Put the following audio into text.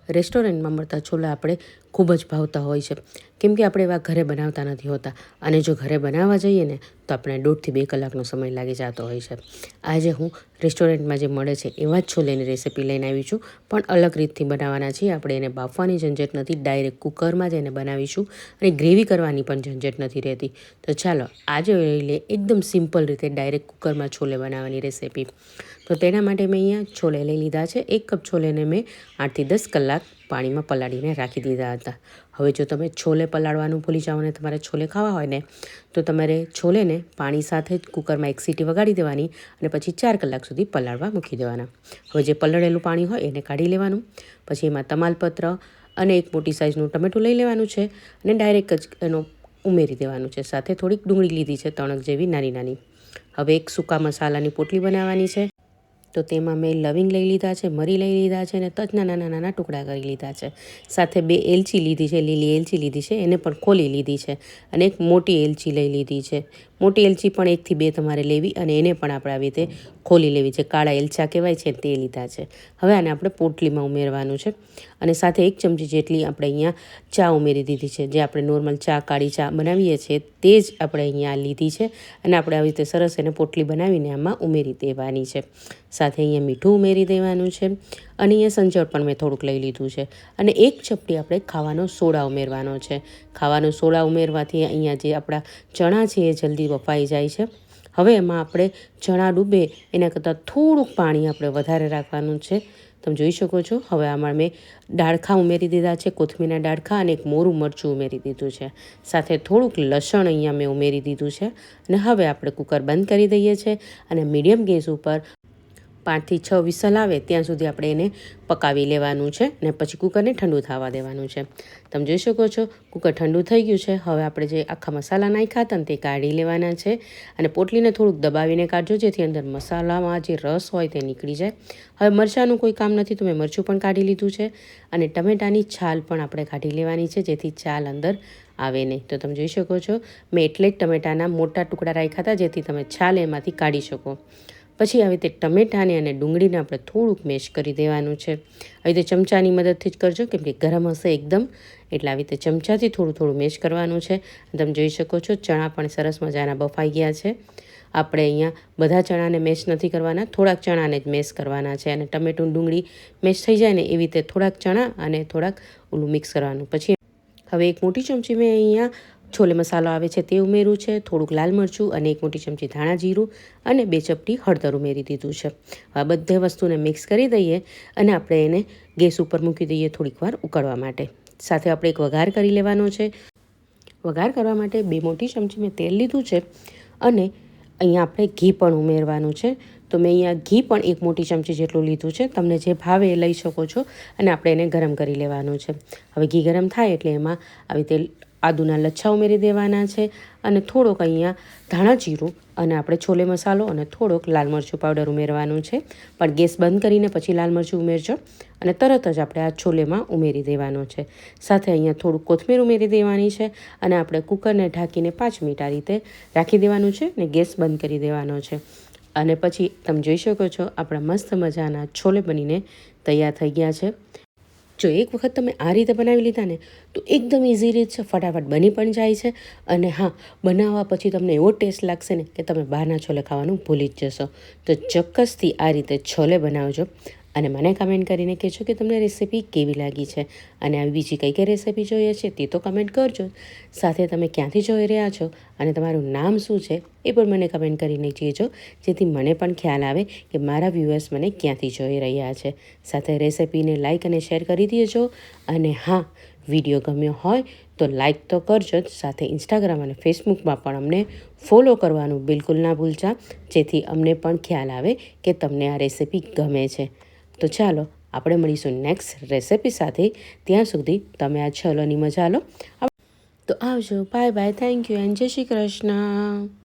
રેસ્ટોરન્ટમાં મળતા છોલા આપણે ખૂબ જ ભાવતા હોય છે, કેમ કે આપણે એવા ઘરે બનાવતા નથી હોતા. અને જો ઘરે બનાવવા જઈએ ને તો આપણે 1.5 થી 2 કલાકનો સમય લાગી જતો હોય છે. આજે હું રેસ્ટોરન્ટમાં જે મળે છે એવા જ છોલેની રેસીપી લઈને આવી છું, પણ અલગ રીતથી બનાવવાના છીએ. આપણે એને બાફવાની ઝંઝટ નથી, ડાયરેક્ટ કુકરમાં જ એને બનાવીશું અને ગ્રેવી કરવાની પણ ઝંઝટ નથી રહેતી. તો ચાલો આજે લઈ એકદમ સિમ્પલ રીતે ડાયરેક્ટ કુકરમાં છોલે બનાવવાની રેસીપી. તો તેના માટે મેં અહીંયા છોલે લઈ લીધા છે. 1 કપ છોલેને મેં 8 થી 10 કલાક પાણીમાં પલાળીને રાખી દીધા હતા. હવે જો તમે છોલે પલાળવાનું ભૂલી જાઓ અને તમારે છોલે ખાવા હોય ને તો તમારે છોલેને પાણી સાથે જ કુકરમાં 1 સીટી વગાડી દેવાની અને પછી 4 કલાક સુધી પલાળવા મૂકી દેવાના. હવે જે પલળેલું પાણી હોય એને કાઢી લેવાનું. પછી એમાં તમાલપત્ર અને એક મોટી સાઇઝનું ટમેટું લઈ લેવાનું છે અને ડાયરેક્ટ જ એનો ઉમેરી દેવાનું છે. સાથે થોડીક ડુંગળી લીધી છે, તણક જેવી નાની નાની. હવે એક સૂકા મસાલાની પોટલી બનાવવાની છે. તો તેમાં મેં લવિંગ લઈ લીધા છે, મરી લઈ લીધા છે અને તજના નાના નાના ટુકડા કરી લીધા છે. સાથે 2 એલચી લીધી છે, લીલી એલચી લીધી છે, એને પણ ખોલી લીધી છે અને એક મોટી એલચી લઈ લીધી છે. મોટી એલચી પણ 1 થી 2 તમારે લેવી અને એને પણ આપણે આવી રીતે ખોલી લેવી છે. કાળા એલચા કહેવાય છે તે લીધા છે. હવે આને આપણે પોટલીમાં ઉમેરવાનું છે અને સાથે 1 ચમચી જેટલી આપણે અહીંયા ચા ઉમેરી દીધી છે. જે આપણે નોર્મલ ચા, કાળી ચા બનાવીએ છીએ તે જ આપણે અહીંયા લીધી છે અને આપણે આવી રીતે સરસ એને પોટલી બનાવીને આમાં ઉમેરી દેવાની છે. સાથે અહીંયા મીઠું ઉમેરી દેવાનું છે અને અહીંયા સંચળ પણ મેં થોડુંક લઈ લીધું છે અને 1 ચપટી આપણે ખાવાનો સોડા ઉમેરવાનો છે. ખાવાનો સોડા ઉમેરવાથી અહીંયા જે આપણા ચણા છે એ જલ્દી બફાઈ જાય છે. હવે એમાં આપણે ચણા ડૂબે એના કરતાં થોડુંક પાણી આપણે વધારે રાખવાનું છે. તમે જોઈ શકો છો. હવે આમાં મેં ડાળખા ઉમેરી દીધા છે, કોથમીરના ડાળખા અને એક મોરું મરચું ઉમેરી દીધું છે. સાથે થોડુંક લસણ અહીંયા મેં ઉમેરી દીધું છે અને હવે આપણે કુકર બંધ કરી દઈએ છીએ અને મીડિયમ ગેસ ઉપર 5 થી 6 વિસલ આવે ત્યાં સુધી આપણે એને પકાવી લેવાનું છે અને પછી કુકરને ઠંડુ થવા દેવાનું છે. તમે જોઈ શકો છો કુકર ઠંડુ થઈ ગયું છે. હવે આપણે જે આખા મસાલા નાખ્યા હતા ને તે કાઢી લેવાના છે અને પોટલીને થોડુંક દબાવીને કાઢજો જેથી અંદર મસાલામાં જે રસ હોય તે નીકળી જાય. હવે મરચાંનું કોઈ કામ નથી તો મેં મરચું પણ કાઢી લીધું છે અને ટમેટાની છાલ પણ આપણે કાઢી લેવાની છે જેથી છાલ અંદર આવે નહીં. તો તમે જોઈ શકો છો મેં એટલે જ ટમેટાના મોટા ટુકડા રાખ્યા હતા જેથી તમે છાલ એમાંથી કાઢી શકો. પછી આવી રીતે ટમેટાને અને ડુંગળીને આપણે થોડુંક મેશ કરી દેવાનું છે. આવી રીતે ચમચાની મદદથી જ કરજો કેમ કે ગરમ હશે એકદમ, એટલે આવી રીતે ચમચાથી થોડું થોડું મેશ કરવાનું છે. તમે જોઈ શકો છો ચણા પણ સરસ મજાના બફાઈ ગયા છે. આપણે અહીંયા બધા ચણાને મેશ નથી કરવાના, થોડાક ચણાને જ મેશ કરવાના છે અને ટમેટું ડુંગળી મેશ થઈ જાય ને એવી રીતે થોડાક ચણા અને થોડાક ઓલું મિક્સ કરવાનું. પછી હવે 1 મોટી ચમચી મેં અહીંયા છોલે મસાલો આવે છે તે ઉમેર્યું છે, થોડુંક લાલ મરચું અને 1 મોટી ચમચી ધાણા જીરું અને 2 ચપટી હળદર ઉમેરી દીધું છે. આ બધી વસ્તુને મિક્સ કરી દઈએ અને આપણે એને ગેસ ઉપર મૂકી દઈએ થોડીક વાર ઉકળવા માટે. સાથે આપણે એક વઘાર કરી લેવાનો છે. વઘાર કરવા માટે 2 મોટી ચમચી મેં તેલ લીધું છે અને અહીંયા આપણે ઘી પણ ઉમેરવાનું છે. તો મેં અહીંયા ઘી પણ 1 મોટી ચમચી જેટલું લીધું છે. તમને જે ભાવે એ લઈ શકો છો અને આપણે એને ગરમ કરી લેવાનું છે. હવે ઘી ગરમ થાય એટલે એમાં આવી રીતે આદુના લચ્છા ઉમેરી દેવાના છે અને થોડોક અહીંયા ધાણા જીરું અને આપણે છોલે મસાલો અને થોડોક લાલ મરચું પાવડર ઉમેરવાનું છે. પણ ગેસ બંધ કરીને પછી લાલ મરચું ઉમેરજો અને તરત જ આપણે આ છોલેમાં ઉમેરી દેવાનો છે. સાથે અહીંયા થોડુંક કોથમીર ઉમેરી દેવાની છે અને આપણે કુકરને ઢાંકીને 5 મિનિટ આ રીતે રાખી દેવાનું છે અને ગેસ બંધ કરી દેવાનો છે. અને પછી તમે જોઈ શકો છો આપણા મસ્ત મજાના છોલે બનીને તૈયાર થઈ ગયા છે. જો એક વખત તમે આ રીતે બનાવી લીધા ને તો એકદમ ઇઝી રીત છે, ફટાફટ બની પણ જાય છે અને હા, બનાવવા પછી તમને એવો ટેસ્ટ લાગશે ને કે તમે બહારના છોલે ખાવાનું ભૂલી જ જશો. તો ચોક્કસથી આ રીતે છોલે બનાવજો અને મને કમેન્ટ કરીને કહેજો કે તમને રેસીપી કેવી લાગી છે અને આવી બીજી કઈ કઈ રેસીપી જોઈએ છે તે તો કમેન્ટ કરજો. સાથે તમે ક્યાંથી જોઈ રહ્યા છો અને તમારું નામ શું છે એ પણ મને કમેન્ટ કરીને કહેજો જેથી મને પણ ખ્યાલ આવે કે મારા વ્યૂઅર્સ મને ક્યાંથી જોઈ રહ્યા છે. સાથે રેસીપીને લાઇક અને શેર કરી દેજો અને હા, વિડીયો ગમ્યો હોય તો લાઇક તો કરજો જ. સાથે ઇન્સ્ટાગ્રામ અને ફેસબુકમાં પણ અમને ફોલો કરવાનું બિલકુલ ના ભૂલતા જેથી અમને પણ ખ્યાલ આવે કે તમને આ રેસીપી ગમે છે. તો ચાલો આપણે મળીશું નેક્સ્ટ રેસીપી સાથે. ત્યાં સુધી તમે આ છોલોની મજા લો. તો આવજો, bye bye, thank you and જય શ્રી કૃષ્ણ.